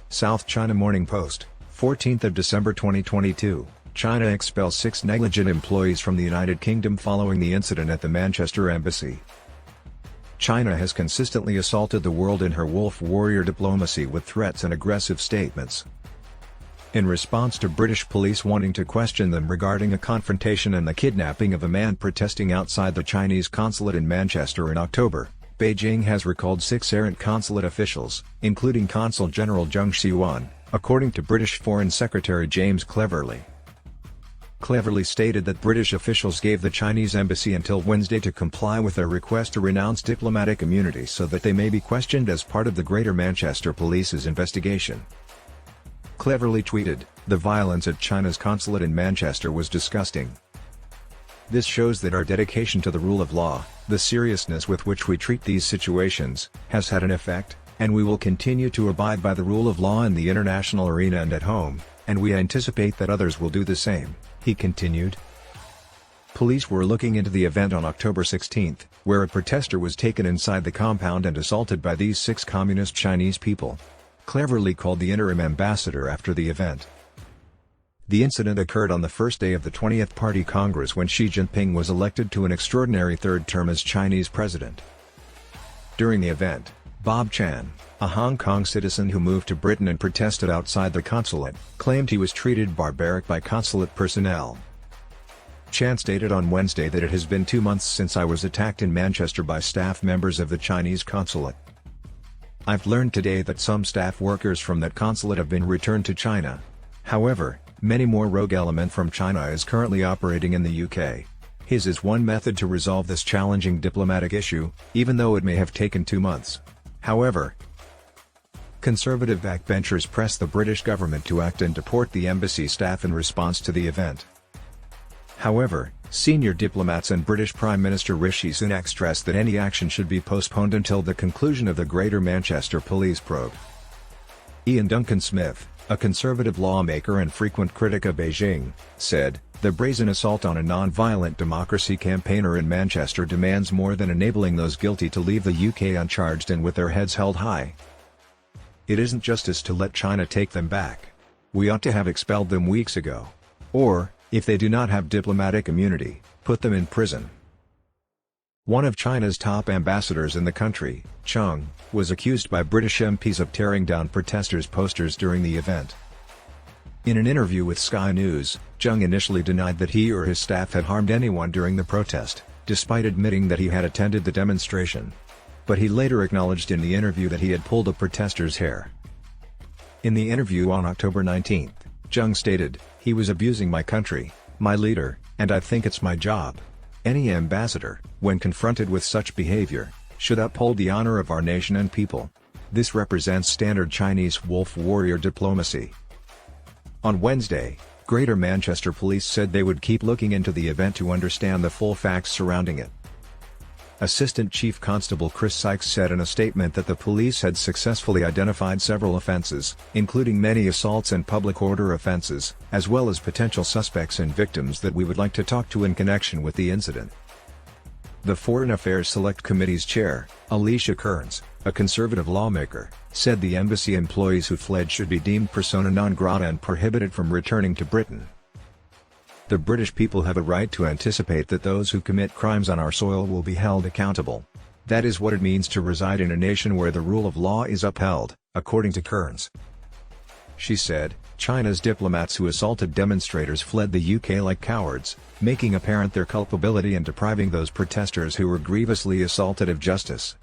South China Morning Post, 14th of December 2022. China expels 6 negligent employees from the United Kingdom following the incident at the Manchester embassy. China has consistently assaulted the world in her wolf warrior diplomacy with threats and aggressive statements. In response to British police wanting to question them regarding a confrontation and the kidnapping of a man protesting outside the Chinese consulate in Manchester in October, Beijing has recalled 6 errant consulate officials, including Consul General Zheng Xiyuan, according to British Foreign Secretary James Cleverly. Cleverly stated that British officials gave the Chinese embassy until Wednesday to comply with their request to renounce diplomatic immunity so that they may be questioned as part of the Greater Manchester Police's investigation. Cleverly tweeted, "The violence at China's consulate in Manchester was disgusting. This shows that our dedication to the rule of law, the seriousness with which we treat these situations, has had an effect, and we will continue to abide by the rule of law in the international arena and at home, and we anticipate that others will do the same," he continued. Police were looking into the event on October 16, where a protester was taken inside the compound and assaulted by these 6 communist Chinese people. Cleverly called the interim ambassador after the event. The incident occurred on the first day of the 20th Party Congress when Xi Jinping was elected to an extraordinary third term as Chinese president. During the event, Bob Chan, a Hong Kong citizen who moved to Britain and protested outside the consulate, claimed he was treated barbaric by consulate personnel. Chan stated on Wednesday that it has been 2 months since I was attacked in Manchester by staff members of the Chinese consulate. I've learned today that some staff workers from that consulate have been returned to China. However, many more rogue element from China is currently operating in the UK. His is one method to resolve this challenging diplomatic issue, even though it may have taken 2 months. However, conservative backbenchers pressed the British government to act and deport the embassy staff in response to the event. However, senior diplomats and British Prime Minister Rishi Sunak stressed that any action should be postponed until the conclusion of the Greater Manchester Police probe. Ian Duncan Smith, a conservative lawmaker and frequent critic of Beijing, said, "The brazen assault on a non-violent democracy campaigner in Manchester demands more than enabling those guilty to leave the UK uncharged and with their heads held high. It isn't justice to let China take them back. We ought to have expelled them weeks ago. Or, if they do not have diplomatic immunity, put them in prison." One of China's top ambassadors in the country, Chung, was accused by British MPs of tearing down protesters' posters during the event. In an interview with Sky News, Chung initially denied that he or his staff had harmed anyone during the protest, despite admitting that he had attended the demonstration. But he later acknowledged in the interview that he had pulled a protester's hair. In the interview on October 19, Chung stated, "He was abusing my country, my leader, and I think it's my job. Any ambassador, when confronted with such behavior, should uphold the honor of our nation and people. This represents standard Chinese wolf warrior diplomacy." On Wednesday, Greater Manchester Police said they would keep looking into the event to understand the full facts surrounding it. Assistant Chief Constable Chris Sykes said in a statement that the police had successfully identified several offences, including many assaults and public order offences, as well as potential suspects and victims that we would like to talk to in connection with the incident. The Foreign Affairs Select Committee's chair, Alicia Kearns, a conservative lawmaker, said the embassy employees who fled should be deemed persona non grata and prohibited from returning to Britain. "The British people have a right to anticipate that those who commit crimes on our soil will be held accountable. That is what it means to reside in a nation where the rule of law is upheld," according to Kearns. She said, "China's diplomats who assaulted demonstrators fled the UK like cowards, making apparent their culpability and depriving those protesters who were grievously assaulted of justice.